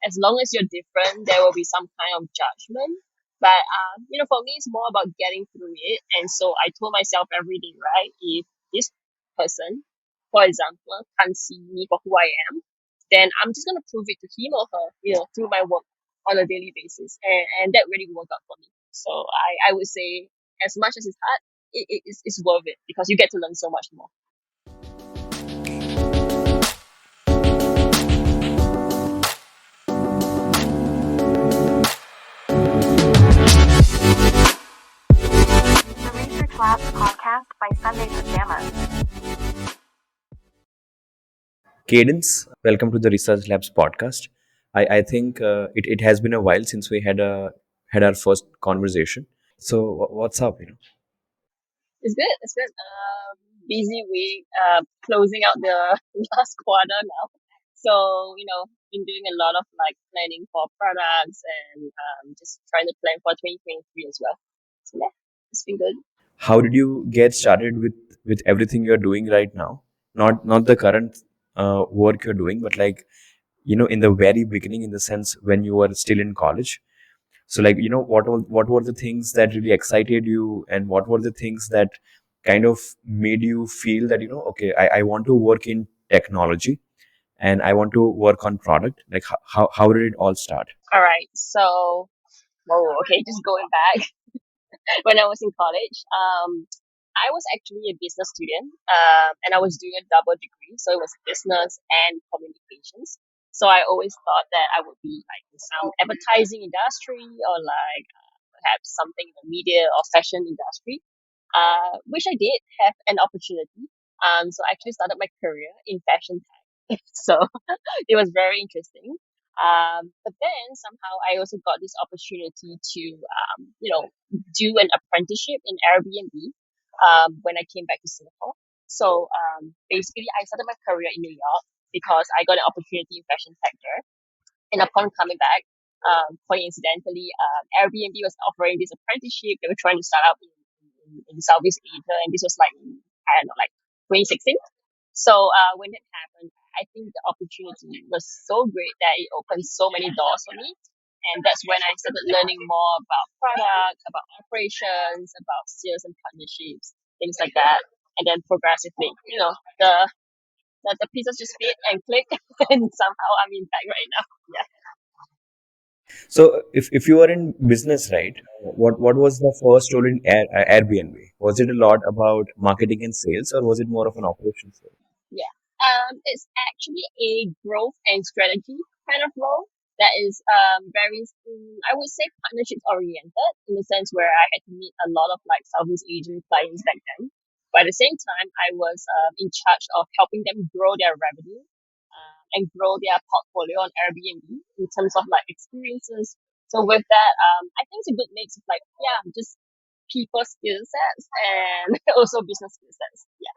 as long as you're different, there will be some kind of judgment. But for me, it's more about getting through it. And so I told myself every day, right? If this person, for example, can't see me for who I am, then I'm just gonna prove it to him or her, through my work on a daily basis. And that really worked out for me. So I would say, as much as it's hard, it's worth it because you get to learn so much more. The Research Labs podcast by Sunday Pajamas. Cadence, welcome to the Research Labs podcast. I think it has been a while since we had our first conversation. So what's up? It's good. It's good. Busy week. Closing out the last quarter now. So been doing a lot of like planning for products and just trying to plan for 2023 as well. So yeah, it's been good. How did you get started with everything you're doing right now? Not the current work you're doing, but like in the very beginning, in the sense when you were still in college. So like what were the things that really excited you, and what were the things that kind of made you feel that okay, I want to work in technology and I want to work on product. Like how did it all start? All right. So, whoa. Okay, just going back when I was in college. I was actually a business student, and I was doing a double degree, so it was business and communications. So I always thought that I would be like in some advertising industry or like perhaps something in the media or fashion industry, which I did have an opportunity. So I actually started my career in fashion tech. So it was very interesting. But then somehow I also got this opportunity to, do an apprenticeship in Airbnb when I came back to Singapore. So basically, I started my career in New York because I got an opportunity in fashion tech there. And upon coming back, coincidentally, Airbnb was offering this apprenticeship. They were trying to start up in Southeast Asia, and this was like I don't know, like 2016. So when that happened, I think the opportunity was so great that it opened so many doors for me. And that's when I started learning more about product, about operations, about sales and partnerships, things like that. And then progressively, the the pieces just fit and click, and somehow I'm in tech right now. Yeah. So if you were in business, right, what was the first role in Airbnb? Was it a lot about marketing and sales, or was it more of an operations role? Yeah. It's actually a growth and strategy kind of role that is very, I would say, partnerships oriented in the sense where I had to meet a lot of like Southeast Asian clients back then. But at the same time, I was in charge of helping them grow their revenue and grow their portfolio on Airbnb in terms of like experiences. So with that, I think it's a good mix of like, yeah, just people skill sets and also business skill sets. Yeah.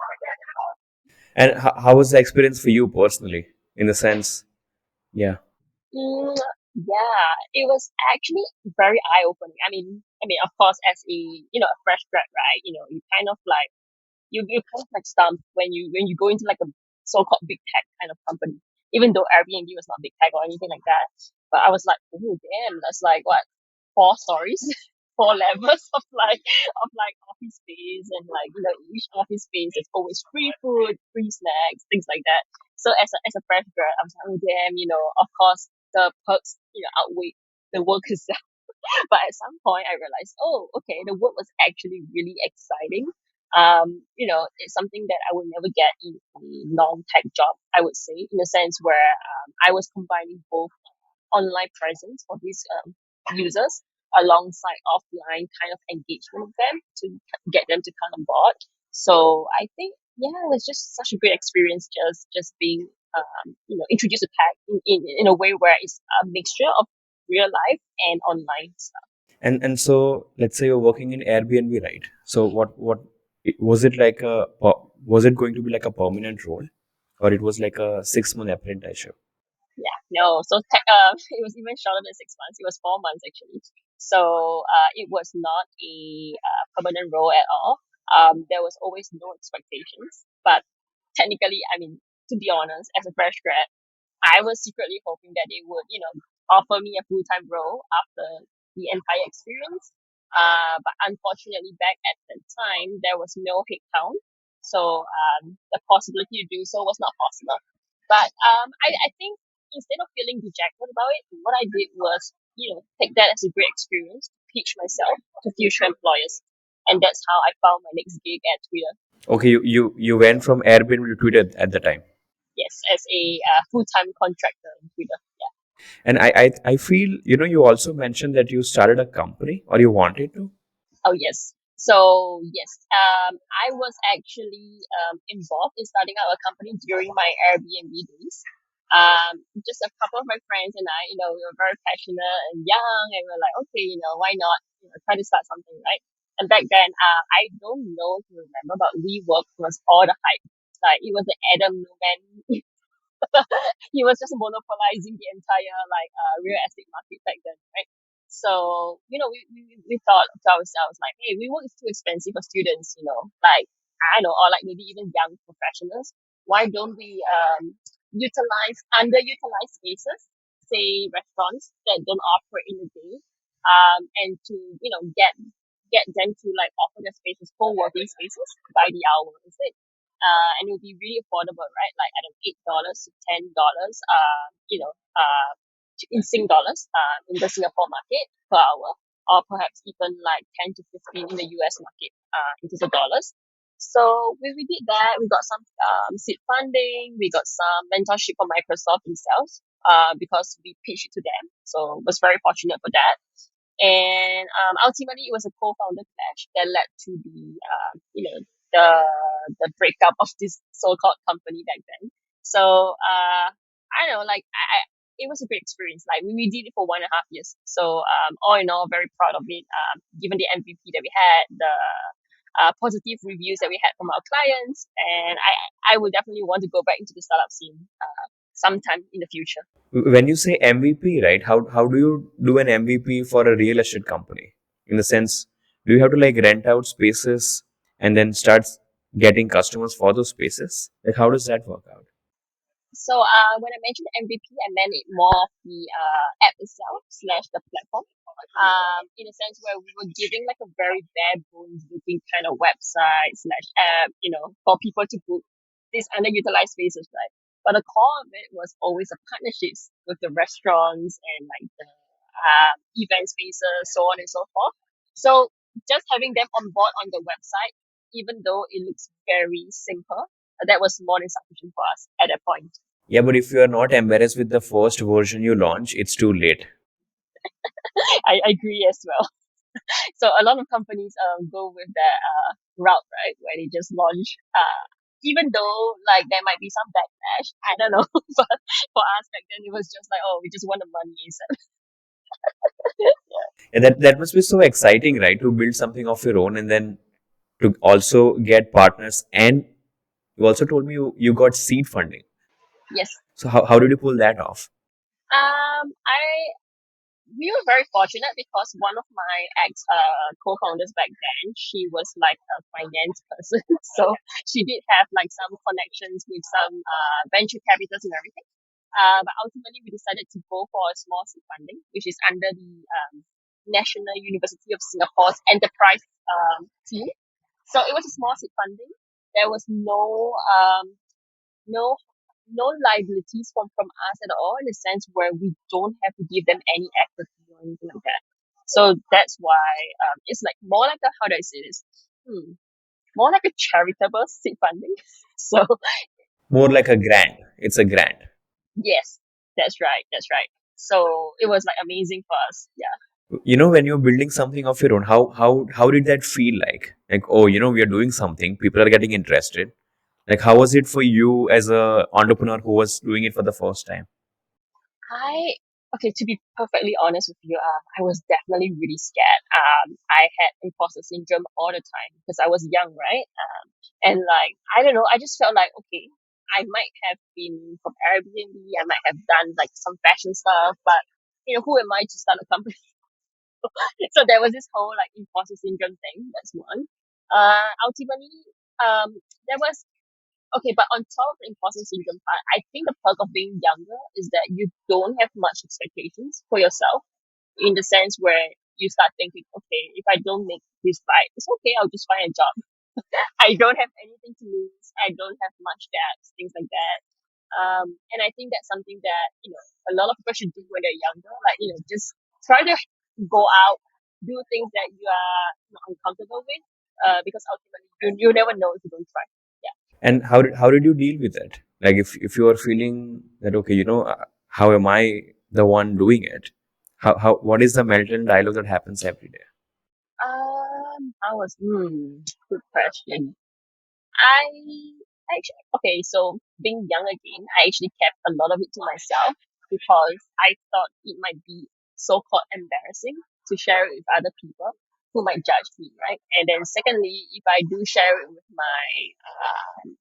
And how was the experience for you personally? In the sense, yeah. Mm, yeah, it was actually very eye-opening. Of course, as a a fresh grad, right? You kind of like you kind of like stumped when you go into like a so-called big tech kind of company. Even though Airbnb was not big tech or anything like that, but I was like, oh damn, that's like what, four stories, four levels of like office space, and like each office space is always free food, free snacks, things like that. So as a fresh grad, I was like, oh damn, of course the perks outweigh the work itself. But at some point I realized, oh, okay, the work was actually really exciting. It's something that I would never get in a non-tech job, I would say, in a sense where I was combining both online presence for these users alongside offline kind of engagement with them to get them to come on board. So I think, yeah, it was just such a great experience, just being introduced to tech in a way where it's a mixture of real life and online stuff. And so let's say you're working in Airbnb, right? So what was it like was it going to be like a permanent role, or it was like a 6 month apprenticeship? Yeah, no. So it was even shorter than 6 months. It was 4 months actually. So it was not a permanent role at all. There was always no expectations. But technically, to be honest, as a fresh grad, I was secretly hoping that it would, offer me a full time role after the entire experience. But unfortunately, back at that time, there was no headcount, so the possibility to do so was not possible. But I think instead of feeling dejected about it, what I did was, take that as a great experience to teach myself to future employers, and that's how I found my next gig at Twitter. Okay, you went from Airbnb to Twitter at the time. Yes, as a full time contractor in Twitter. Yeah. And I feel, you also mentioned that you started a company or you wanted to. Oh yes. So yes, I was actually involved in starting out a company during my Airbnb days. Just a couple of my friends and I, we were very passionate and young, and we were like, okay, why not, try to start something, right? And back then, I don't know if you remember, but WeWork was all the hype. Like it was the Adam Newman. He was just monopolizing the entire real estate market back then, right? So we thought to ourselves like, hey, WeWork is too expensive for students, like I don't know, or like maybe even young professionals. Why don't we utilize underutilized spaces, say restaurants that don't operate in the day, and to get them to like offer their spaces, co-working spaces by the hour instead. And it will be really affordable, right? Like I don't know, $8 to $10, in Sing dollars, in the Singapore market per hour, or perhaps even like 10 to 15 in the US market, in terms of dollars. So we did that. We got some seed funding. We got some mentorship from Microsoft themselves, because we pitched it to them. So was very fortunate for that. And ultimately, it was a co-founder clash that led to the the breakup of this so-called company back then. So I don't know, like it was a great experience. Like we did it for 1.5 years. So all in all, very proud of it. Given the MVP that we had, the positive reviews that we had from our clients, and I would definitely want to go back into the startup scene sometime in the future. When you say MVP, right? How do you do an MVP for a real estate company? In the sense, do you have to like rent out spaces and then start getting customers for those spaces? Like, how does that work out? So when I mentioned MVP, I meant it more of the app itself slash the platform. In a sense where we were giving like a very bare bones looking kind of website slash app, for people to book these underutilized spaces, right? But the core of it was always the partnerships with the restaurants and like the event spaces, so on and so forth. So just having them on board on the website, even though it looks very simple, that was more than sufficient for us at that point. Yeah, but if you are not embarrassed with the first version you launch, it's too late. I agree as well. So a lot of companies go with that route, right, where they just launch. Even though like there might be some backlash, I don't know, but for us back then it was just like, oh, we just want the money ASAP. And that must be so exciting, right? To build something of your own and then to also get partners. And you also told me you got seed funding. Yes. So how did you pull that off? I We were very fortunate because one of my ex co-founders back then, she was like a finance person, so she did have like some connections with some venture capitals and everything. But ultimately, we decided to go for a small seed funding, which is under the National University of Singapore's enterprise team. So it was a small seed funding. There was no no liabilities from us at all, in the sense where we don't have to give them any equity or anything like that. So that's why it's like more like a, how do I say this? More like a charitable seed funding. So More like a grant. It's a grant. yes, that's right, that's right. So it was like amazing for us. Yeah. When you're building something of your own, how did that feel like? Like, oh, we are doing something, people are getting interested. Like, how was it for you as a entrepreneur who was doing it for the first time? I Okay, to be perfectly honest with you, I was definitely really scared. I had imposter syndrome all the time because I was young, right? And like I don't know, I just felt like okay, I might have been from Airbnb, I might have done like some fashion stuff, but who am I to start a company? So there was this whole like imposter syndrome thing. That's one. Ultimately, there was Okay, but on top of the imposter syndrome part, I think the perk of being younger is that you don't have much expectations for yourself in the sense where you start thinking, okay, if I don't make this right, it's okay, I'll just find a job. I don't have anything to lose. I don't have much debts, things like that. And I think that's something that, a lot of people should do when they're younger. Like, just try to go out, do things that you are not uncomfortable with, because ultimately you never know if you don't try. Yeah. And how did you deal with that? Like if you are feeling that okay, how am I the one doing it? How what is the mental dialogue that happens every day? I was, good question. I actually, okay, so being young again, I actually kept a lot of it to myself because I thought it might be so called embarrassing to share it with other people who might judge me, right? And then secondly, if I do share it with my,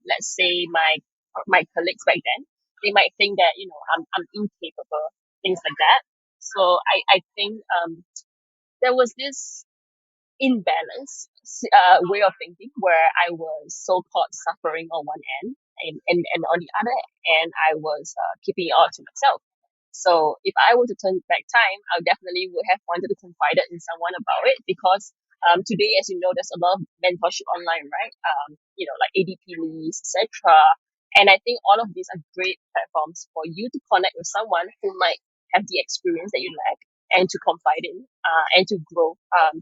let's say my colleagues back then, they might think that, I'm incapable, things like that. So I think, there was this imbalance way of thinking where I was so called suffering on one end and on the other end I was keeping it all to myself. So if I were to turn back time, I definitely would have wanted to confide it in someone about it because today, as you know, there's a lot of mentorship online, right? Like ADP leads, etc. And I think all of these are great platforms for you to connect with someone who might have the experience that you lack and to confide in and to grow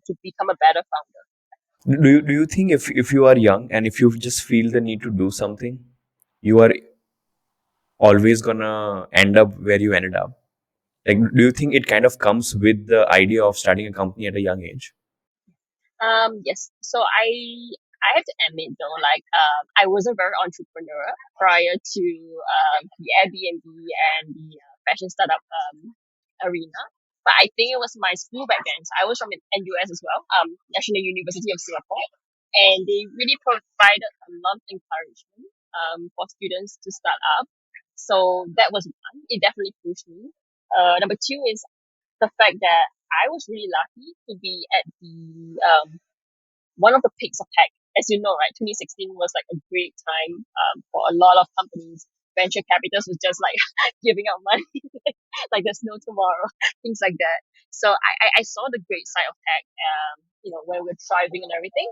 to become a better founder. Do you think if you are young and if you just feel the need to do something, you are always gonna end up where you ended up? Like, do you think it kind of comes with the idea of starting a company at a young age? Yes. So I have to admit though, like I wasn't very entrepreneur prior to the Airbnb and the fashion startup arena. But I think it was my school back then. So I was from NUS as well, National University of Singapore, and they really provided a lot of encouragement for students to start up. So that was one. It definitely pushed me. Number two is the fact that I was really lucky to be at the one of the peaks of tech. As you know, right, 2016 was like a great time for a lot of companies. Venture capitalists was just like giving out money like there's no tomorrow, things like that. So I saw the great side of tech, when we're thriving and everything,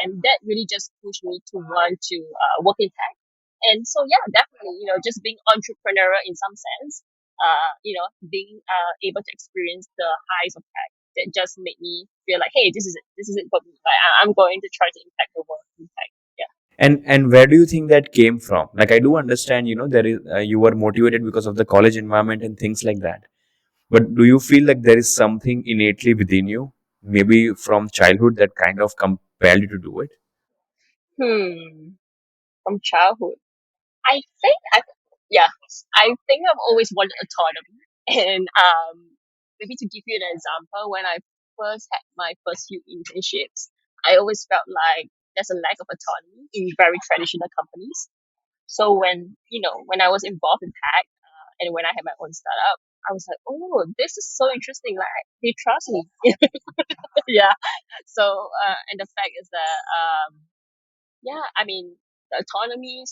and that really just pushed me to want to work in tech. And so yeah, definitely, just being entrepreneurial in some sense, being able to experience the highs of tech that just made me feel like, hey, this is it for me. Like I'm going to try to impact the world in tech. Yeah. And where do you think that came from? Like, I do understand, there is you were motivated because of the college environment and things like that. But do you feel like there is something innately within you, maybe from childhood, that kind of compelled you to do it? From childhood. I think yeah, I think I've always wanted autonomy. And maybe to give you an example, when I first had my first few internships, I always felt like there's a lack of autonomy in very traditional companies. So when I was involved in tech and when I had my own startup, I was like, oh, this is so interesting. Like they trust me. Yeah. So and the fact is that yeah, I mean, the autonomy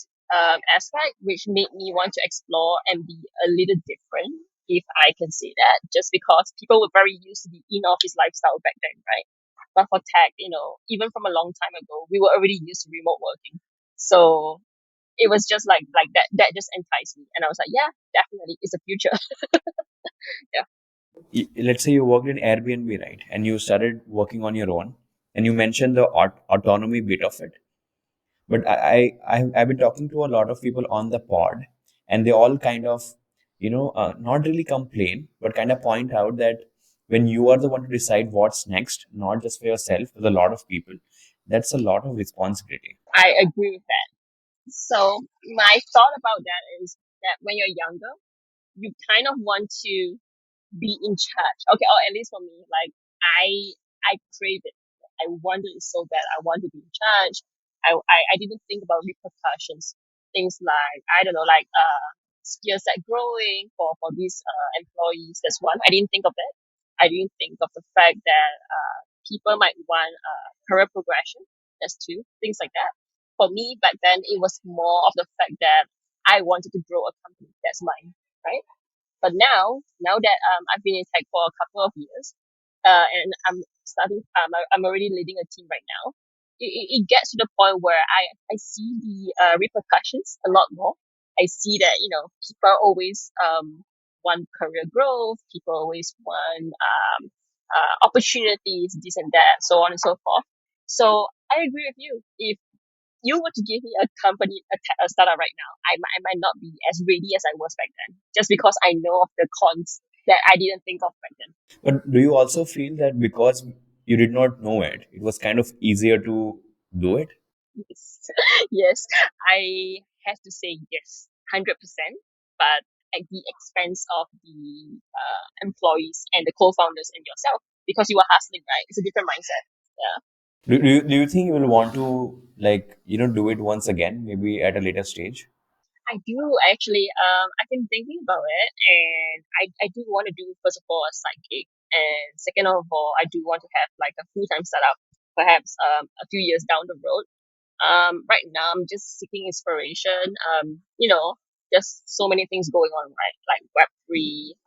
aspect, which made me want to explore and be a little different, if I can say that, just because people were very used to the in-office lifestyle back then, right? But for tech, even from a long time ago, we were already used to remote working. So it was just like that. That just enticed me, and I was like, yeah, definitely, it's the future. Yeah. Let's say you worked in Airbnb, right? And you started working on your own, and you mentioned the autonomy bit of it. But I've been talking to a lot of people on the pod, and they all kind of, not really complain, but kind of point out that when you are the one to decide what's next, not just for yourself, but a lot of people, that's a lot of responsibility. I agree with that. So my thought about that is that when you're younger, you kind of want to be in charge. Okay, or at least for me, like I crave it. I wanted it so bad. I want to be in charge. I didn't think about repercussions. Things like I don't know, like skill set growing for these employees. That's one. I didn't think of that. I didn't think of the fact that people might want career progression. That's two. Things like that. For me back then, it was more of the fact that I wanted to grow a company that's mine, right? But now that I've been in tech for a couple of years, and I'm already leading a team right now. It gets to the point where I see the repercussions a lot more. I see that people always want career growth. People always want opportunities, this and that, so on and so forth. So I agree with you. If you were to give me a company, a startup right now, I might not be as ready as I was back then, just because I know of the cons that I didn't think of back then. But do you also feel that because you did not know it, it was kind of easier to do it? Yes, yes, I have to say yes, 100%, but at the expense of the employees and the co-founders and yourself, because you are hustling, right? It's a different mindset. Yeah. Do you think you will want to, like, do it once again, maybe at a later stage? I do actually. I've been thinking about it, and I do want to do, first of all, a side gig, and second of all, I do want to have like a full time startup, perhaps a few years down the road. Right now I'm just seeking inspiration. Just so many things going on, right? Like Web3,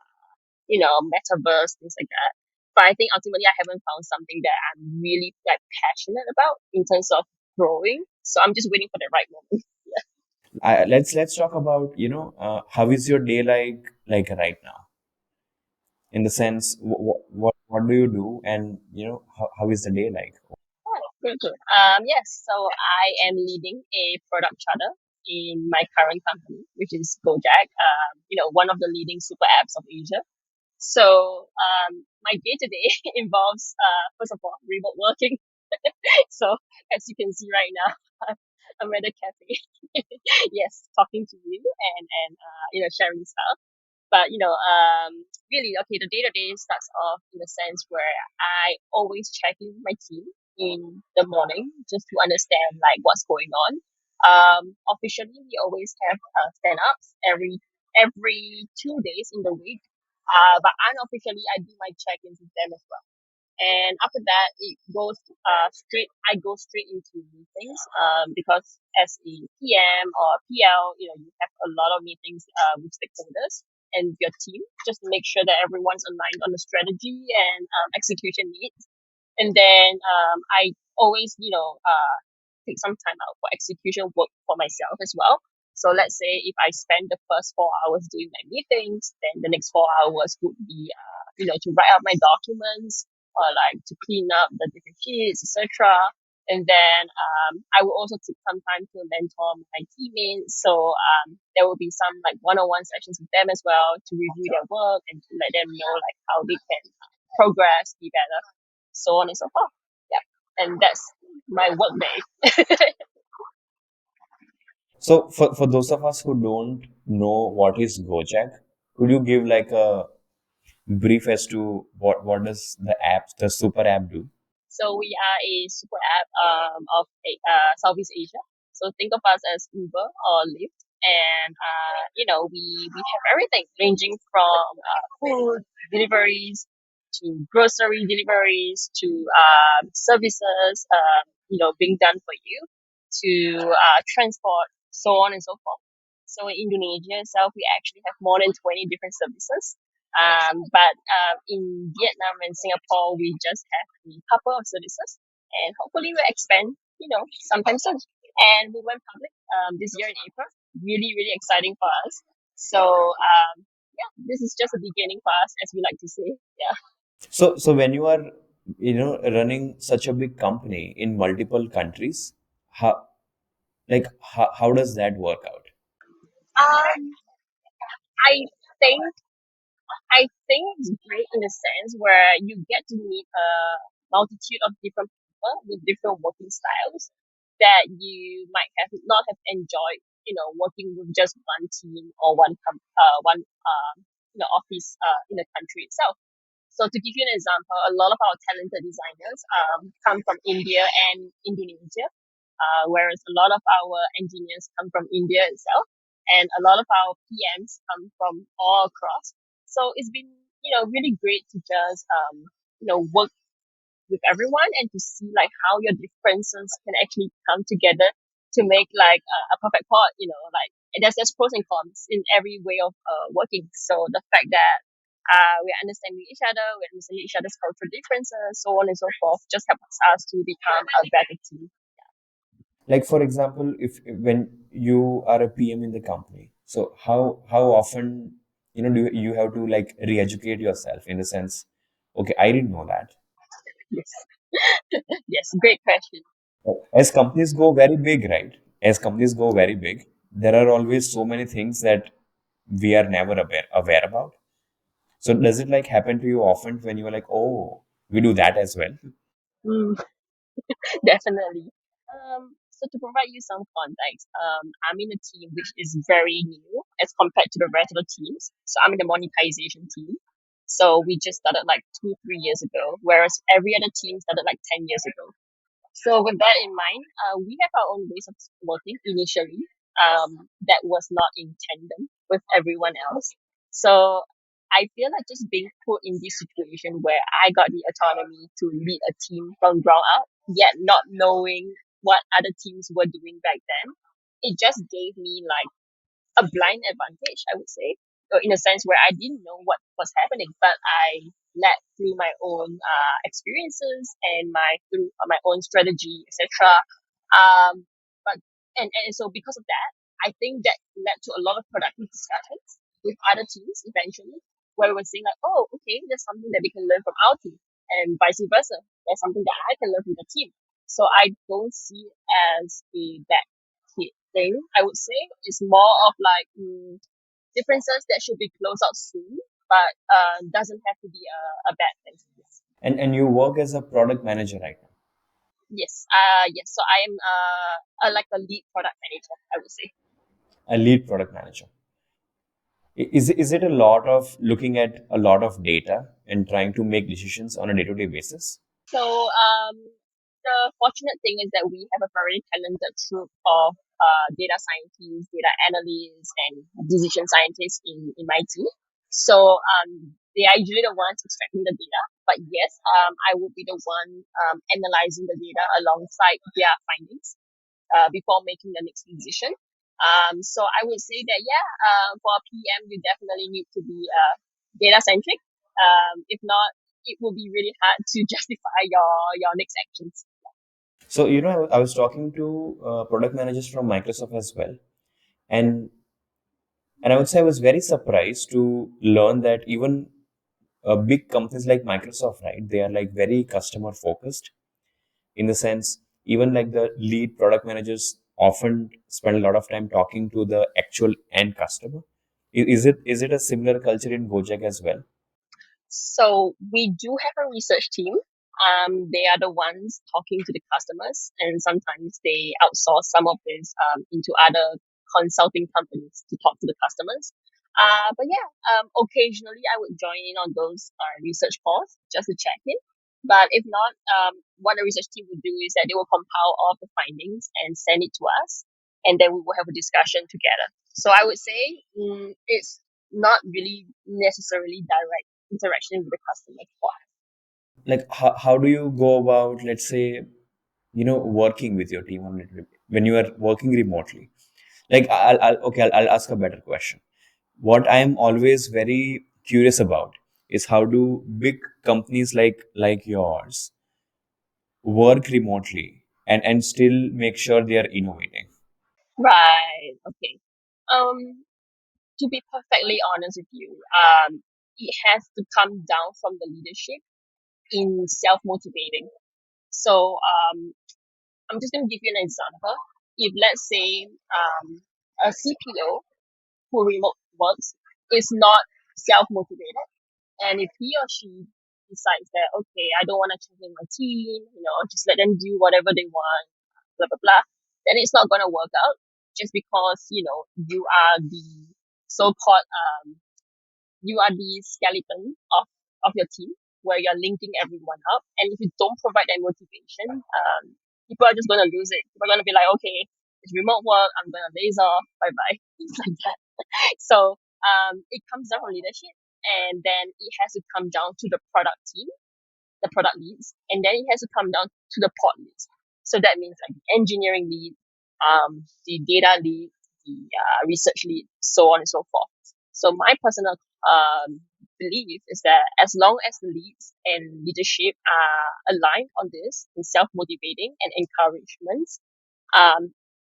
metaverse, things like that. But I think ultimately I haven't found something that I'm really like passionate about in terms of growing. So I'm just waiting for the right moment. Let's talk about, how is your day like right now? In the sense, what do you do, and how is the day like? Oh, good, good. Yes, so I am leading a product charter in my current company, which is Gojek, one of the leading super apps of Asia. So my day to day involves, first of all, remote working. So as you can see right now, I'm at a cafe. Yes, talking to you and sharing stuff. But really, okay, the day to day starts off in the sense where I always check in with my team in the morning just to understand like what's going on. Officially, we always have stand ups every 2 days in the week. But unofficially, I do my check ins with them as well. And after that, it goes straight. I go straight into meetings because as a PM or a PL, you have a lot of meetings with stakeholders and your team just to make sure that everyone's aligned on the strategy and execution needs. And then I always, take some time out for execution work for myself as well. So let's say if I spend the first 4 hours doing my meetings, then the next 4 hours would be, to write out my documents or like to clean up the different sheets, etc. And then I will also take some time to mentor my teammates. So there will be some like one-on-one sessions with them as well to review their work and to let them know like how they can progress, be better, so on and so forth. Yeah, and that's my work day. So for those of us who don't know what is Gojek, could you give like a brief as to what does the super app do? So we are a super app of Southeast Asia. So think of us as Uber or Lyft, and we have everything ranging from food deliveries to grocery deliveries to services, being done for you to transport, so on and so forth. So in Indonesia itself, we actually have more than 20 different services. But in Vietnam and Singapore, we just have a couple of services, and hopefully we'll expand, sometime soon. And we went public this year in April. Really, really exciting for us. So yeah, this is just a beginning for us, as we like to say. Yeah. So when you are running such a big company in multiple countries, how how does that work out? Um, I think I think it's great in a sense where you get to meet a multitude of different people with different working styles that you might have not have enjoyed, working with just one team or one office in the country itself. So to give you an example, a lot of our talented designers come from India and Indonesia, whereas a lot of our engineers come from India itself, and a lot of our PMs come from all across. So it's been, really great to just, work with everyone and to see like how your differences can actually come together to make like a perfect pot. Like there's pros and cons in every way of working. So the fact that we're understanding each other, we're understanding each other's cultural differences, so on and so forth, just helps us to become a better team. Like for example, if when you are a PM in the company, so how often do you have to like re-educate yourself in the sense, okay, I didn't know that. Yes, yes, great question. As companies go very big, right? As companies go very big, there are always so many things that we are never aware about. So does it like happen to you often when you are like, oh, we do that as well? Mm, definitely. So to provide you some context, I'm in a team which is very new as compared to the rest of the teams. So I'm in the monetization team. So we just started like 2, 3 years ago, whereas every other team started like 10 years ago. So with that in mind, we have our own ways of working initially. That was not in tandem with everyone else. So I feel like just being put in this situation where I got the autonomy to lead a team from ground up, yet not knowing what other teams were doing back then, it just gave me like a blind advantage, I would say, or in a sense where I didn't know what was happening, but I led through my own experiences and my through my own strategy, etc. But and so because of that, I think that led to a lot of productive discussions with other teams eventually, where we were saying like, oh, okay, there's something that we can learn from our team, and vice versa. There's something that I can learn from the team. So I don't see it as a bad thing, I would say. It's more of like differences that should be closed out soon, but doesn't have to be a bad thing. And you work as a product manager right now, Yes, yes. So I am like a lead product manager, I would say. a lead product manager. Is it a lot of looking at a lot of data and trying to make decisions on a day-to-day basis? So the fortunate thing is that we have a very talented troupe of data scientists, data analysts, and decision scientists in my team. So they are usually the ones extracting the data. But yes, I will be the one analyzing the data alongside their findings before making the next decision. So I would say that yeah, for a PM, you definitely need to be data centric. If not, it will be really hard to justify your next actions. So, I was talking to product managers from Microsoft as well, and I would say I was very surprised to learn that even big companies like Microsoft, right? They are like very customer focused in the sense, even like the lead product managers often spend a lot of time talking to the actual end customer. Is it a similar culture in Gojek as well? So we do have a research team. They are the ones talking to the customers, and sometimes they outsource some of this into other consulting companies to talk to the customers. But yeah, occasionally I would join in on those research calls just to check in. But if not, what the research team would do is that they will compile all of the findings and send it to us, and then we will have a discussion together. So I would say it's not really necessarily direct interaction with the customer for. Like how do you go about, let's say, working with your team on it when you are working remotely? Like I'll ask a better question. What I am always very curious about is how do big companies like yours work remotely and still make sure they are innovating? Right. Okay. Um, to be perfectly honest with you, it has to come down from the leadership in self motivating. So I'm just going to give you an example. If let's say a CPO who remote works is not self motivated, and if he or she decides that, okay, I don't want to check in my team, just let them do whatever they want, blah, blah, blah, then it's not going to work out just because, you are the so called, you are the skeleton of your team where you're linking everyone up. And if you don't provide that motivation, people are just going to lose it. People are going to be like, okay, it's remote work. I'm going to laze off. Bye bye. Things like that. So it comes down from leadership, and then it has to come down to the product team, the product leads, and then it has to come down to the pod leads. So that means like the engineering lead, the data lead, the research lead, so on and so forth. So my personal belief is that as long as the leads and leadership are aligned on this and self-motivating and encouragement, um,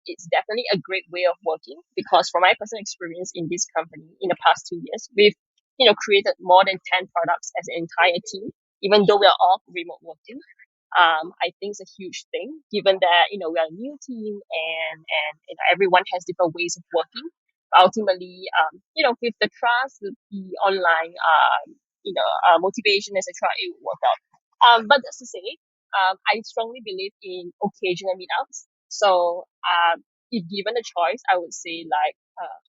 it's definitely a great way of working, because from my personal experience in this company in the past 2 years, we've created more than 10 products as an entire team, even though we are all remote working. I think it's a huge thing, given that we are a new team, and everyone has different ways of working. Ultimately, with the trust, with the online, motivation, etc., it will work out. But that's to say, I strongly believe in occasional meetups. So, if given a choice, I would say like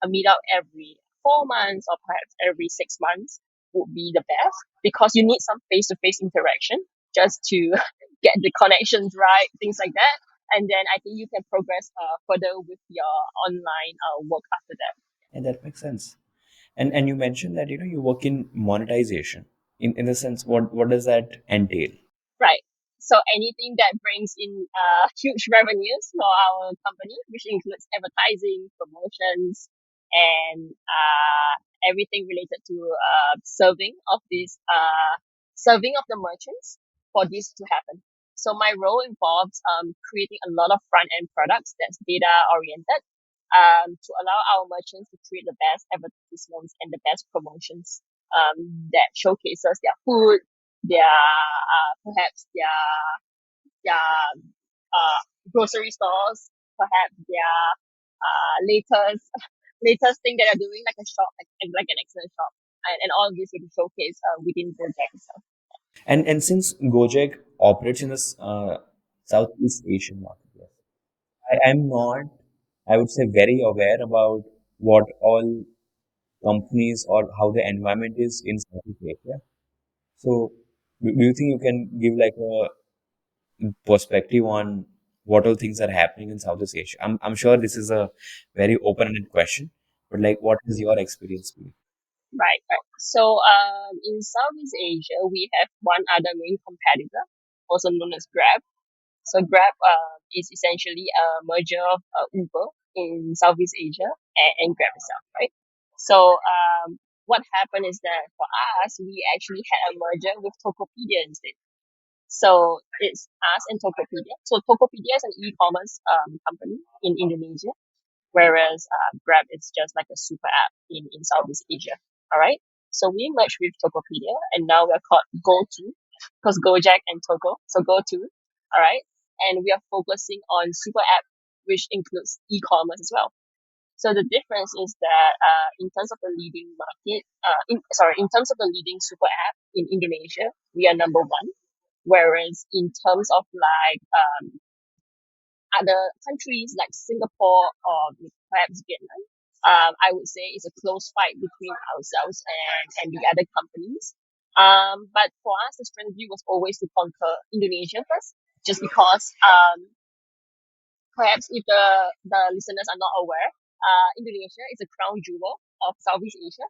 a meetup every 4 months or perhaps every 6 months would be the best, because you need some face-to-face interaction just to get the connections right, things like that. And then I think you can progress further with your online work after that. And that makes sense. And you mentioned that you work in monetization. In the sense, what does that entail? Right. So anything that brings in huge revenues for our company, which includes advertising, promotions, and everything related to serving of the merchants for this to happen. So my role involves creating a lot of front end products that's data oriented, to allow our merchants to create the best advertisements and the best promotions, that showcases their food, their perhaps their grocery stores, perhaps their latest latest thing that they're doing, like a shop, like an excellent shop, and all of this will be showcased within Gojek itself. And since Gojek operates in this Southeast Asian market, yes, I'm not, I would say, very aware about what all companies or how the environment is in Southeast Asia. So, do you think you can give like a perspective on what all things are happening in Southeast Asia? I'm sure this is a very open-ended question, but like, what is your experience been? Right, right. So in Southeast Asia, we have one other main competitor, also known as Grab. So Grab is essentially a merger of Uber in Southeast Asia, and Grab itself, right? So what happened is that for us, we actually had a merger with Tokopedia instead. So it's us and Tokopedia. So Tokopedia is an e-commerce company in Indonesia, whereas Grab is just like a super app in Southeast Asia. All right. So we merged with Tokopedia, and now we're called GoTo, because Gojek and Toko. So GoTo. All right. And we are focusing on super app, which includes e-commerce as well. So the difference is that in terms of the leading market, in terms of the leading super app in Indonesia, we are number one. Whereas in terms of like other countries like Singapore or perhaps Vietnam, I would say it's a close fight between ourselves and the other companies. But for us, the strategy was always to conquer Indonesia first, just because perhaps if the listeners are not aware, Indonesia is a crown jewel of Southeast Asia.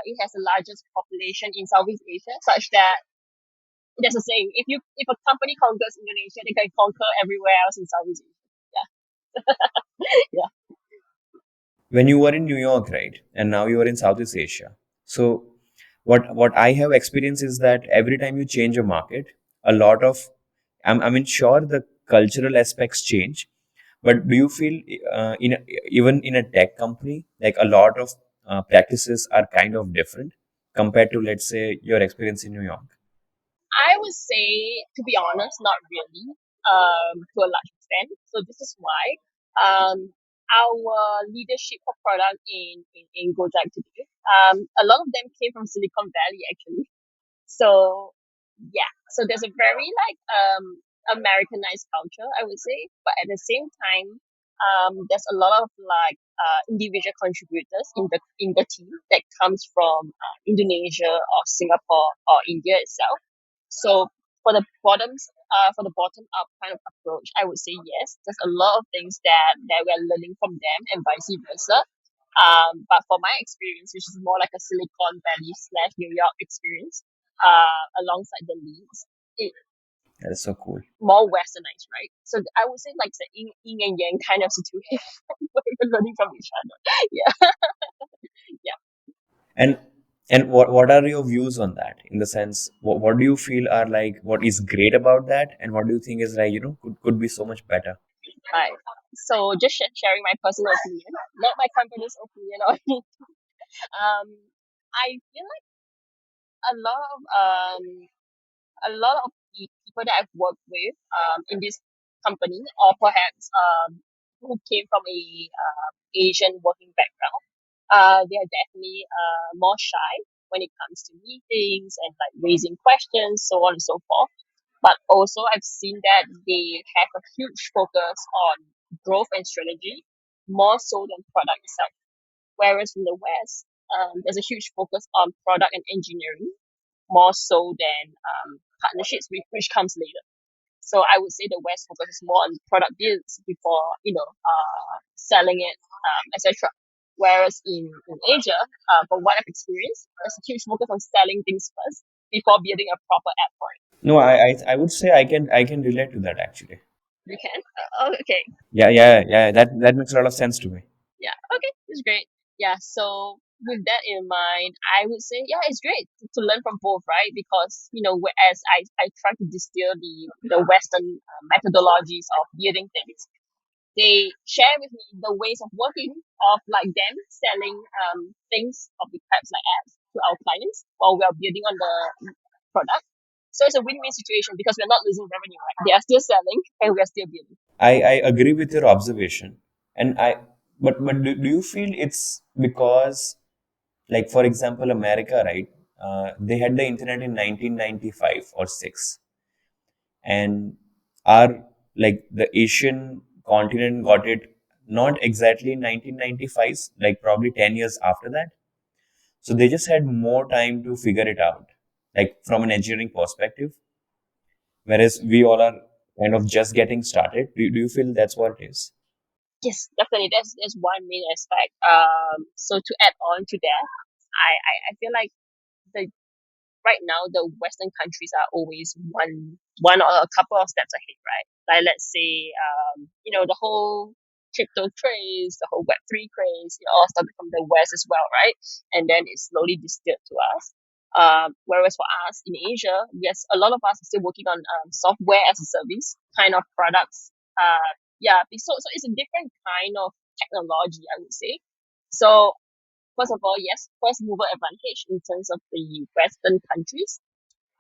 It has the largest population in Southeast Asia, such that there's a saying: if a company conquers Indonesia, they can conquer everywhere else in Southeast Asia. Yeah, When you were in New York, right, and now you are in Southeast Asia. So, what I have experienced is that every time you change a market, a lot of, I mean, sure, the cultural aspects change, but do you feel even in a tech company, like a lot of practices are kind of different compared to, let's say, your experience in New York? I would say, to be honest, not really, to a large extent. So this is why our leadership of product in Gojek today, a lot of them came from Silicon Valley actually. So yeah, so there's a very like Americanized culture, I would say, but at the same time, there's a lot of like individual contributors in the team that comes from Indonesia or Singapore or India itself. So for the bottom up kind of approach, I would say yes. There's a lot of things that we're learning from them and vice versa. But for my experience, which is more like a Silicon Valley slash New York experience, alongside the leads, it That is so cool. more westernized, right? So I would say like the yin and yang kind of situation where we're learning from each other. Yeah, yeah. And what are your views on that? In the sense, what do you feel are like what is great about that, and what do you think is like could be so much better? Right. So just sharing my personal opinion, not my company's opinion or anything. Um, I feel like a lot of um a lot of the people that I've worked with in this company, or perhaps who came from a Asian working background, they are definitely more shy when it comes to meetings and like raising questions, so on and so forth. But also, I've seen that they have a huge focus on growth and strategy, more so than product itself. Whereas in the West, there's a huge focus on product and engineering, more so than partnerships, which comes later. So I would say the West focuses more on product deals before selling it, etc. Whereas in Asia, from what I've experienced, there's a huge focus on selling things first before building a proper app for it. No, I would say I can relate to that actually. You can? Oh, okay. Yeah. That makes a lot of sense to me. Yeah, okay, it's great. Yeah, so with that in mind, I would say, yeah, it's great to learn from both, right? Because, whereas I try to distill the Western methodologies of building things, they share with me the ways of working of like them selling things of the types like apps to our clients while we are building on the product. So it's a win-win situation because we're not losing revenue, right? They are still selling and we are still building. I agree with your observation, and but do you feel it's because, like, for example, America, right? They had the internet in 1995 or 6, and our, like, the Asian continent got it not exactly in 1995, like probably 10 years after that. So they just had more time to figure it out, like from an engineering perspective, whereas we all are kind of just getting started. Do you feel that's what it is? Yes, definitely. That's one main aspect. So to add on to that, I feel like the right now the Western countries are always one or a couple of steps ahead, right? Like let's say the whole crypto craze, the whole Web3 craze, it all started from the West as well, right? And then it slowly distilled to us. Whereas for us in Asia, yes, a lot of us are still working on software as a service kind of products. Yeah, so it's a different kind of technology, I would say. So first of all, yes, first mover advantage in terms of the Western countries.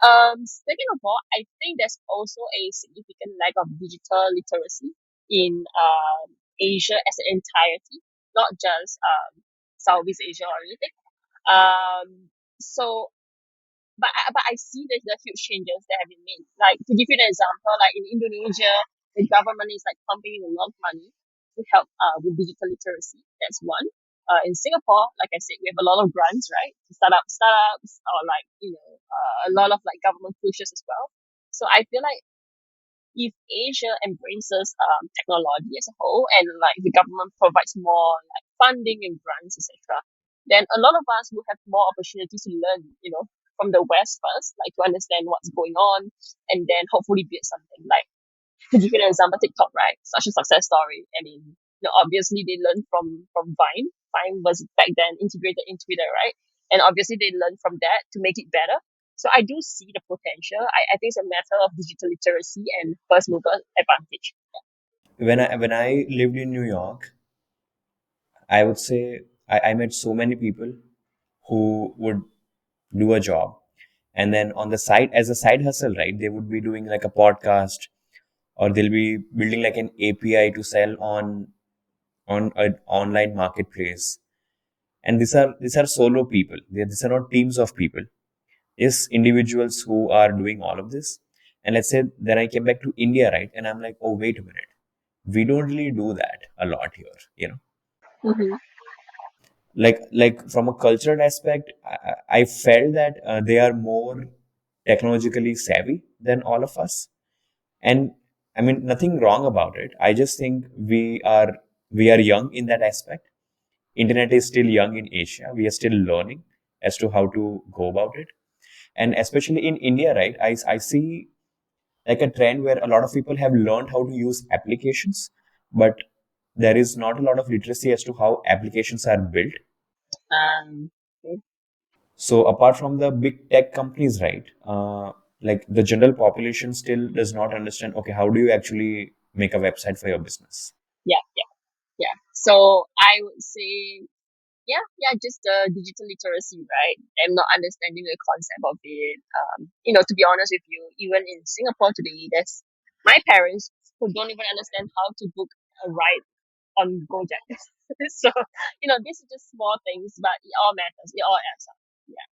Second of all, I think there's also a significant lack of digital literacy in Asia as an entirety, not just Southeast Asia or anything. So but I see there's the huge changes that have been made. Like to give you an example, like in Indonesia, the government is like pumping in a lot of money to help with digital literacy. That's one. In Singapore, like I said, we have a lot of grants, right, to start up startups or like a lot of like government pushes as well. So I feel like if Asia embraces technology as a whole and like the government provides more like funding and grants, etc., then a lot of us will have more opportunities to learn, from the West first, like to understand what's going on, and then hopefully build something. Like to give you an example, TikTok, right? Such a success story. I mean, obviously they learned from Vine. Vine was back then integrated in Twitter, right? And obviously they learned from that to make it better. So I do see the potential. I think it's a matter of digital literacy and first mover advantage. When I lived in New York, I would say I met so many people who would do a job, and then on the side, as a side hustle, right, they would be doing like a podcast, or they'll be building like an API to sell on an online marketplace. And these are solo people. These are not teams of people. Yes, individuals who are doing all of this. And let's say then I came back to India, right? And I'm like, oh, wait a minute. We don't really do that a lot here. Mm-hmm. Like from a cultural aspect, I felt that they are more technologically savvy than all of us. And I mean, nothing wrong about it. I just think we are young in that aspect. Internet is still young in Asia. We are still learning as to how to go about it. And especially in India, right? I see like a trend where a lot of people have learned how to use applications, but there is not a lot of literacy as to how applications are built. Okay. So apart from the big tech companies, right? Like the general population still does not understand. Okay, how do you actually make a website for your business? Yeah, yeah, yeah. So I would say, yeah, yeah, just the digital literacy, right? I'm not understanding the concept of it. To be honest with you, even in Singapore today, there's my parents who don't even understand how to book a ride on Gojek. So, these are just small things, but it all matters. It all adds up. Yeah.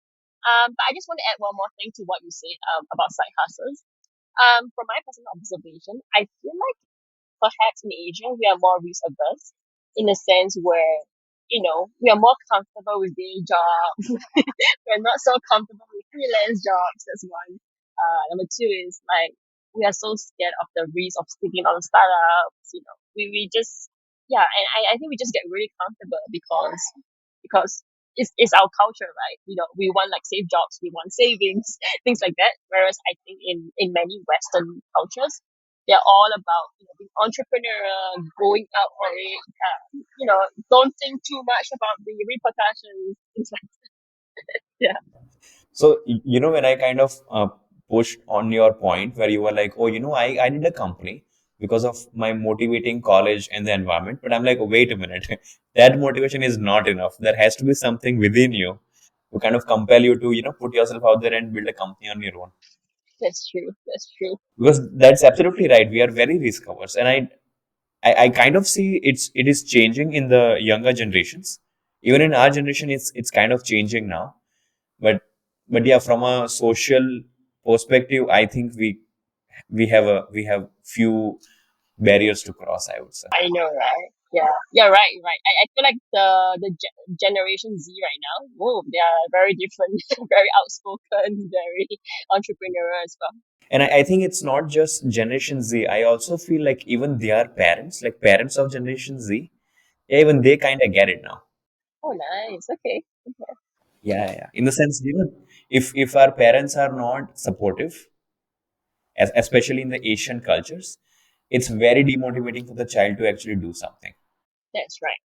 But I just want to add one more thing to what you said about side hustles. From my personal observation, I feel like perhaps in Asia we are more risk averse in a sense where we are more comfortable with day jobs. We're not so comfortable with freelance jobs. That's one. Number two is like we are so scared of the risk of sticking on startups. We just yeah, and I think we just get really comfortable because it's our culture, right? We want like safe jobs, we want savings, things like that. Whereas I think in many Western cultures, they're all about being entrepreneurial, going out for it. Don't think too much about the repercussions. Things like yeah, So, when I kind of pushed on your point where you were like, oh, I need a company because of my motivating college and the environment. But I'm like, wait a minute, that motivation is not enough. There has to be something within you to kind of compel you to, put yourself out there and build a company on your own. that's true. That's true. Because that's absolutely right. We are very risk averse. And I kind of see it is changing in the younger generations. Even in our generation, it's kind of changing now. But yeah, from a social perspective, I think we have few barriers to cross, I would say. I know, right? Yeah, yeah, right, right. I feel like the Generation Z right now, whoa, they are very different, very outspoken, very entrepreneurial as well. And I think it's not just Generation Z. I also feel like even their parents, like parents of Generation Z, yeah, even they kind of get it now. Oh, nice. Okay. Yeah, yeah. In the sense, if our parents are not supportive, especially in the Asian cultures, it's very demotivating for the child to actually do something. That's right.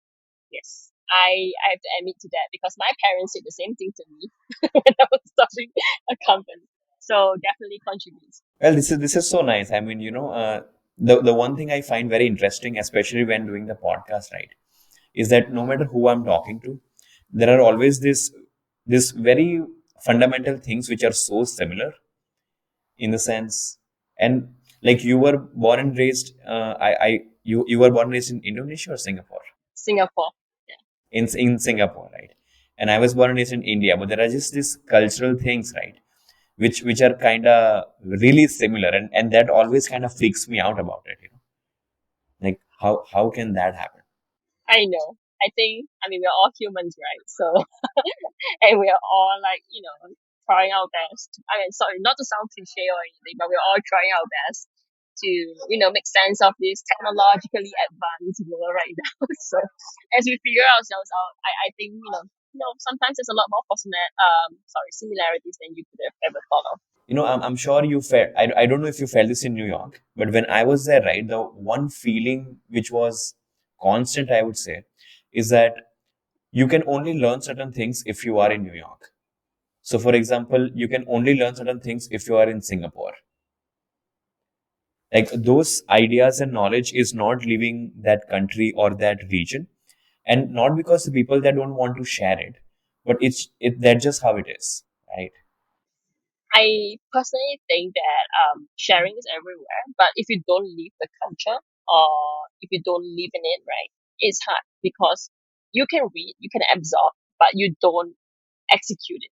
Yes. I have to admit to that because my parents did the same thing to me when I was starting a company. So definitely contributes. Well, this is so nice. I mean, the one thing I find very interesting, especially when doing the podcast, right, is that no matter who I'm talking to, there are always this very fundamental things which are so similar in the sense, and like you were born and raised, you were born and raised in Indonesia or Singapore? Singapore. Yeah. In Singapore, right? And I was born and raised in India, but there are just these cultural things, right? Which are kind of really similar, and that always kind of freaks me out about it, like how can that happen? I know. I mean, we're all humans, right? So, and we are all like, trying our best. I mean, sorry, not to sound cliche or anything, but we're all trying our best to, make sense of this technologically advanced world right now. So, as we figure ourselves out, I think, sometimes there's a lot more similarities than you could have ever thought of. I'm sure you felt, I don't know if you felt this in New York, but when I was there, right, the one feeling which was constant, I would say, is that you can only learn certain things if you are in New York. So, for example, you can only learn certain things if you are in Singapore. Like those ideas and knowledge is not leaving that country or that region, and not because the people that don't want to share it, but that's just how it is, right? I personally think that sharing is everywhere, but if you don't live the culture or if you don't live in it, right, it's hard because you can read, you can absorb, but you don't execute it.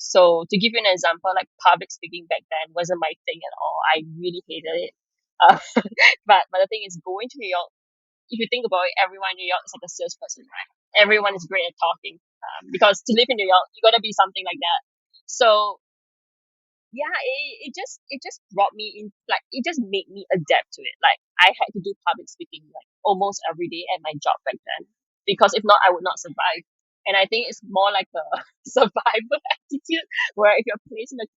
So to give you an example, like public speaking back then wasn't my thing at all. I really hated it. Uh, but the thing is, going to New York, if you think about it, everyone in New York is like a salesperson, right? Everyone is great at talking because to live in New York, you gotta be something like that. So yeah, it just brought me in, like it just made me adapt to it. Like I had to do public speaking like almost every day at my job back then because if not I would not survive. And I think it's more like a survival attitude, where if you're placed in a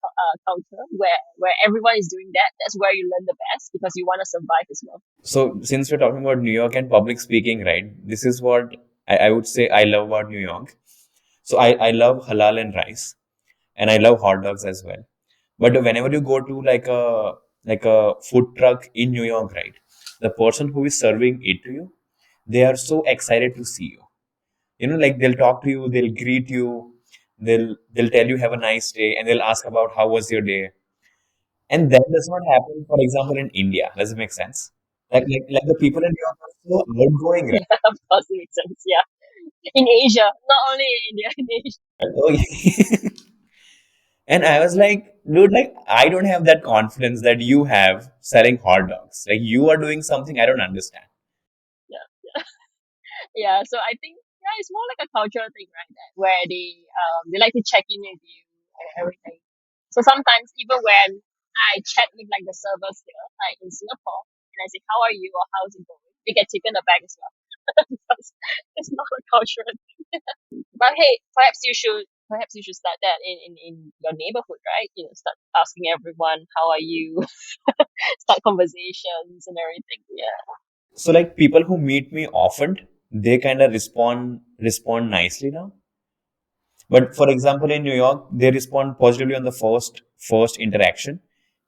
culture where everyone is doing that, that's where you learn the best because you want to survive as well. So since we're talking about New York and public speaking, right? This is what I would say I love about New York. So I love halal and rice, and I love hot dogs as well. But whenever you go to like a food truck in New York, right? The person who is serving it to you, they are so excited to see you. You know, like they'll talk to you, they'll greet you, they'll tell you have a nice day, and they'll ask about how was your day. And that does not happen, for example, in India. Does it make sense? Like the people in New York are so outgoing, right? Yeah, of course it makes sense. Yeah, in Asia, not only in India, in Asia. Oh, yeah. And I was like, dude, like I don't have that confidence that you have selling hot dogs. Like you are doing something I don't understand. Yeah, yeah. So I think yeah, it's more like a cultural thing, right? That where they like to check in with you and everything. So sometimes even when I chat with like the servers here, like in Singapore, and I say how are you or how's it going, they get taken aback as well because it's not a cultural thing. But hey, perhaps you should start that in your neighborhood, right? You know, start asking everyone how are you, start conversations and everything. Yeah. So like people who meet me often, they kind of respond nicely now. But for example, in New York, they respond positively on the first interaction.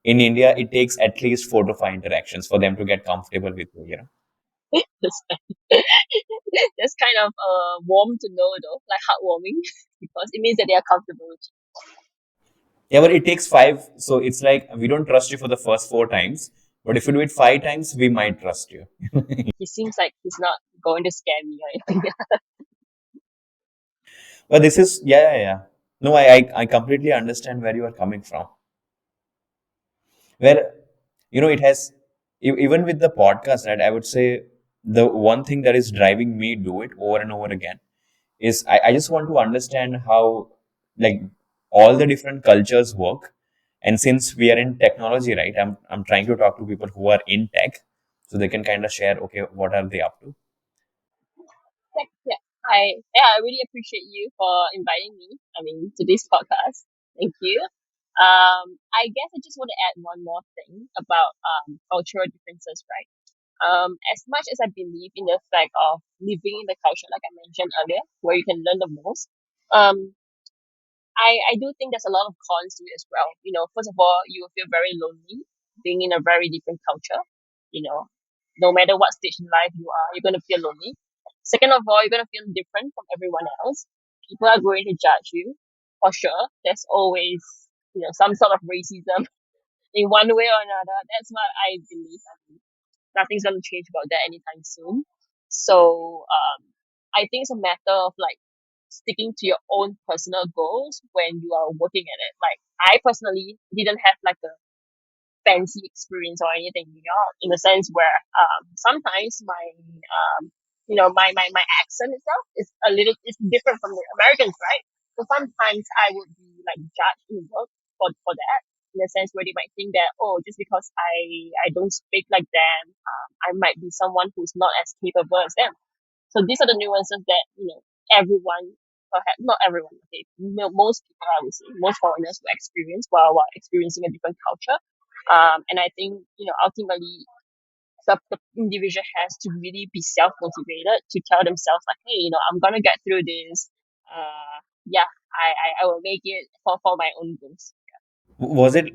In India, it takes at least 4 to 5 interactions for them to get comfortable with you. You know. That's that's kind of warm to know though, like heartwarming, because it means that they are comfortable with Yeah, but it takes 5. So it's like we don't trust you for the first 4 times. But if you do it 5 times, we might trust you. you. He seems like he's not going to scare me or anything. But this is, yeah, yeah, yeah. No, I completely understand where you are coming from. Where, it has, even with the podcast, right? I would say the one thing that is driving me do it over and over again is I just want to understand how, like, all the different cultures work. And since we are in technology, right? I'm trying to talk to people who are in tech so they can kind of share, okay, what are they up to? Yeah, I really appreciate you for inviting me. I mean, to this podcast. Thank you. I guess I just want to add one more thing about cultural differences, right? As much as I believe in the fact of living in the culture, like I mentioned earlier, where you can learn the most, um, I do think there's a lot of cons to it as well. You know, first of all, you will feel very lonely being in a very different culture. You know, no matter what stage in life you are, you're going to feel lonely. Second of all, you're going to feel different from everyone else. People are going to judge you for sure. There's always, some sort of racism in one way or another. That's what I believe. I mean, nothing's going to change about that anytime soon. So, I think it's a matter of like sticking to your own personal goals when you are working at it. Like I personally didn't have like a fancy experience or anything, in a sense where sometimes my accent itself is a little is different from the Americans, right? So sometimes I would be like judged in work for that. In a sense where they might think that, oh, just because I don't speak like them, I might be someone who's not as capable as them. So these are the nuances that everyone, perhaps not everyone, okay, most people, I would say, most foreigners will experience while experiencing a different culture. And I think ultimately the individual has to really be self motivated to tell themselves like, hey, I'm gonna get through this. Yeah, I will make it for my own goals. Was it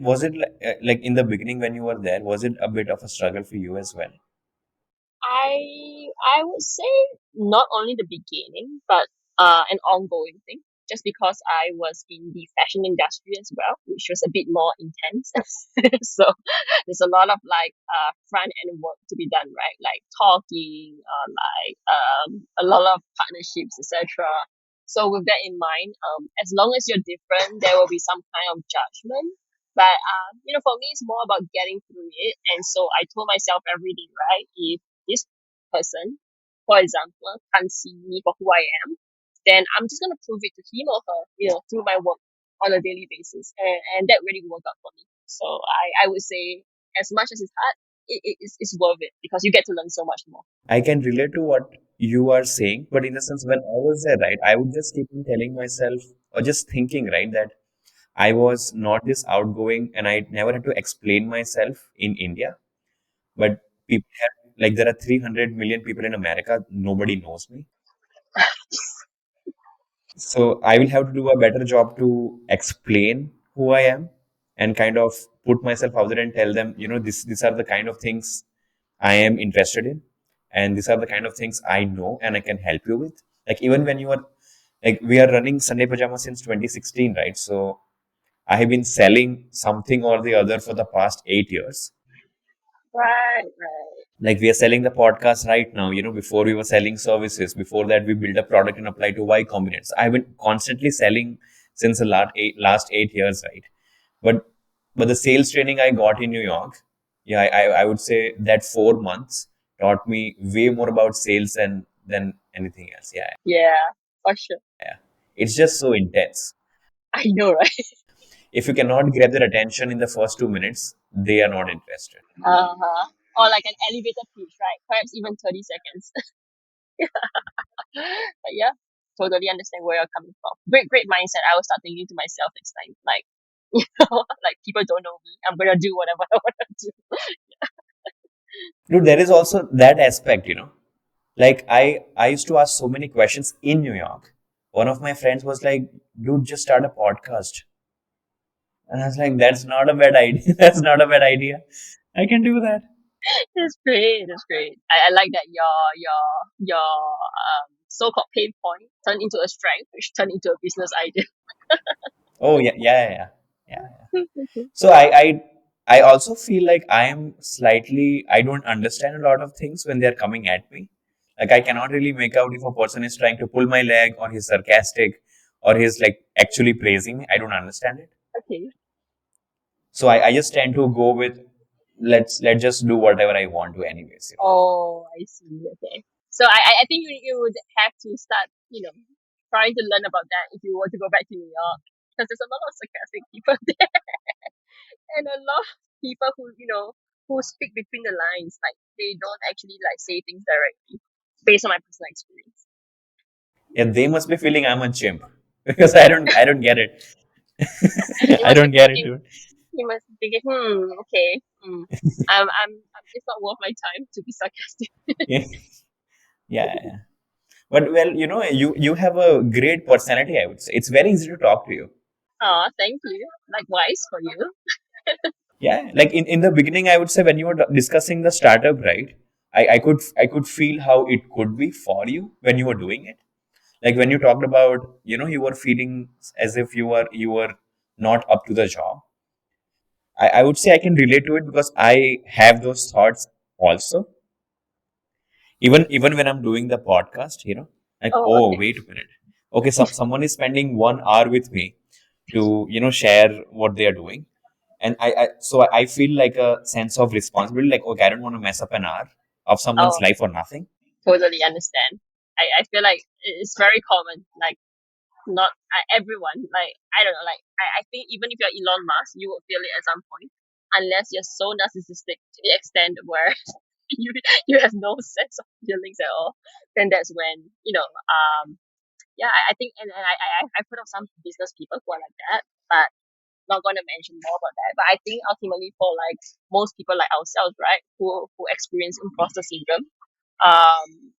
like in the beginning when you were there, was it a bit of a struggle for you as well? I would say not only the beginning, but an ongoing thing. Just because I was in the fashion industry as well, which was a bit more intense. So there's a lot of like front end work to be done, right? Like talking, like a lot of partnerships, etc. So with that in mind, as long as you're different, there will be some kind of judgment. But for me, it's more about getting through it. And so I told myself every day, right? If this person, for example, can't see me for who I am, then I'm just gonna prove it to him or her, through my work on a daily basis, and that really worked out for me. So I would say, as much as it's hard, it's worth it because you get to learn so much more. I can relate to what you are saying, but in the sense when I was there, right, I would just keep on telling myself or just thinking, right, that I was not this outgoing and I never had to explain myself in India. But people have, like, there are 300 million people in America, nobody knows me. So I will have to do a better job to explain who I am and kind of put myself out there and tell them, these are the kind of things I am interested in, and these are the kind of things I know and I can help you with. Like even when you are like we are running Sunday Pajama since 2016, right? So I have been selling something or the other for the past 8 years. Right, right. Like we are selling the podcast right now. Before we were selling services. Before that, we built a product and applied to Y Combinator. I've been constantly selling since the last 8 years, right? But the sales training I got in New York, yeah, I would say that 4 months taught me way more about sales than anything else. Yeah, Yeah, for sure. yeah. It's just so intense. I know, right? If you cannot grab their attention in the first 2 minutes, they are not interested. Uh-huh. Or like an elevator pitch, right? Perhaps even 30 seconds. But yeah, totally understand where you're coming from. Great, great mindset. I will start thinking to myself next time, like, like people don't know me. I'm gonna do whatever I want to do. Dude, there is also that aspect. Like I used to ask so many questions in New York. One of my friends was like, "Dude, just start a podcast." And I was like, "That's not a bad idea. That's not a bad idea. I can do that." It's great. It's great. I like that your so-called pain point turned into a strength, which turned into a business idea. Oh yeah, yeah, yeah, yeah. Yeah. So I also feel like I am slightly I don't understand a lot of things when they're coming at me. Like I cannot really make out if a person is trying to pull my leg or he's sarcastic or he's like actually praising me. I don't understand it. Okay. So I just tend to go with let's just do whatever I want to anyways. Oh, I see. Okay. So I think you would have to start, trying to learn about that if you were to go back to New York. Because there's a lot of sarcastic people there and a lot of people who speak between the lines. Like they don't actually like say things directly based on my personal experience. Yeah, they must be feeling I'm a chimp because I don't get it. You I must don't be get it, thinking, dude. okay, it's not worth my time to be sarcastic. Yeah, yeah, yeah. But well, you have a great personality, I would say. It's very easy to talk to you. Oh, thank you. Likewise for you. Yeah, like in the beginning, I would say when you were discussing the startup, right? I could feel how it could be for you when you were doing it. Like when you talked about, you were feeling as if you were not up to the job. I would say I can relate to it because I have those thoughts also. Even when I'm doing the podcast, like, Oh, oh, okay. wait a minute. Okay, someone is spending 1 hour with me to, share what they are doing. And I feel like a sense of responsibility, like, okay, I don't want to mess up an hour of someone's Oh, life for nothing. totally understand. I feel like it's very common. Like not everyone. Like I don't know. Like I think even if you're Elon Musk, you will feel it at some point, unless you're so narcissistic to the extent where you you have no sense of feelings at all. Then that's when yeah. I think and I've heard of some business people who are like that, but not going to mention more about that. But I think ultimately for like most people like ourselves, right, who experience imposter syndrome, um,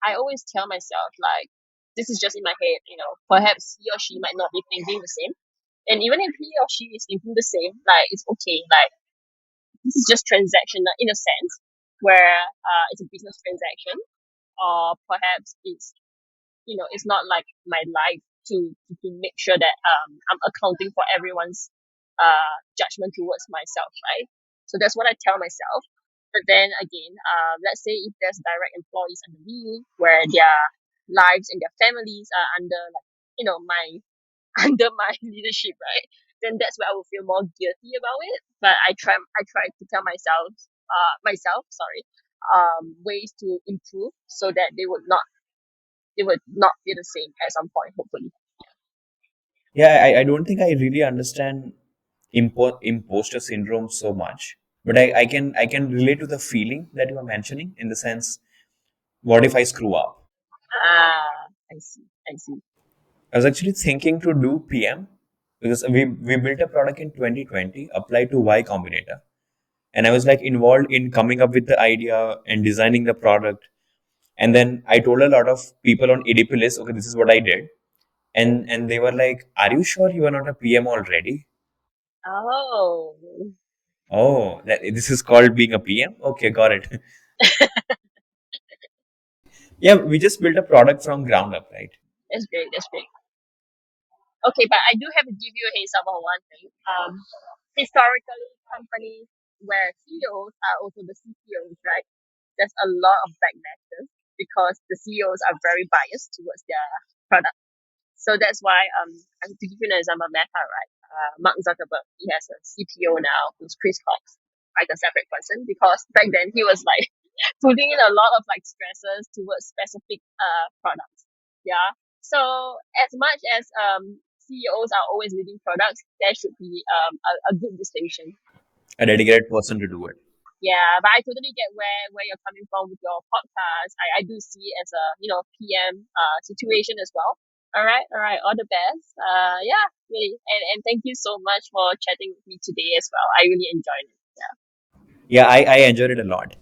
I always tell myself like this is just in my head, perhaps he or she might not be thinking the same. And even if he or she is thinking the same, like it's okay. Like this is just transactional in a sense where it's a business transaction, or perhaps it's not like my life to make sure that I'm accounting for everyone's judgment towards myself, right? So that's what I tell myself. But then again, let's say if there's direct employees under me, where their lives and their families are under like my under my leadership, right? Then that's where I will feel more guilty about it. But I try to tell myself, ways to improve so that they would not feel the same at some point, hopefully. Yeah, I don't think I really understand imposter syndrome so much, but I can relate to the feeling that you are mentioning in the sense, what if I screw up? I see. I see. I was actually thinking to do PM because we built a product in 2020, applied to Y Combinator, and I was like involved in coming up with the idea and designing the product. And then I told a lot of people on ADP list, okay, this is what I did, and they were like, "Are you sure you are not a PM already?" Oh, Oh, this is called being a PM. Okay, got it. Yeah, we just built a product from ground up, right? that's great. That's great. Okay, but I do have to give you a heads up on one thing. Historically, companies where CEOs are also the CTOs, right? There's a lot of backlashes because the CEOs are very biased towards their product. So that's why, to give you an example, Meta, right? Mark Zuckerberg, he has a CPO now, who's Chris Cox, like a separate person, because back then he was like putting in a lot of like stresses towards specific products. Yeah. So as much as CEOs are always leading products, there should be a good distinction. A dedicated person to do it. Yeah, but I totally get where you're coming from with your podcast. I do see it as a PM situation as well. All right, all the best. Yeah, really, and thank you so much for chatting with me today as well. I really enjoyed it. Yeah. Yeah, I enjoyed it a lot.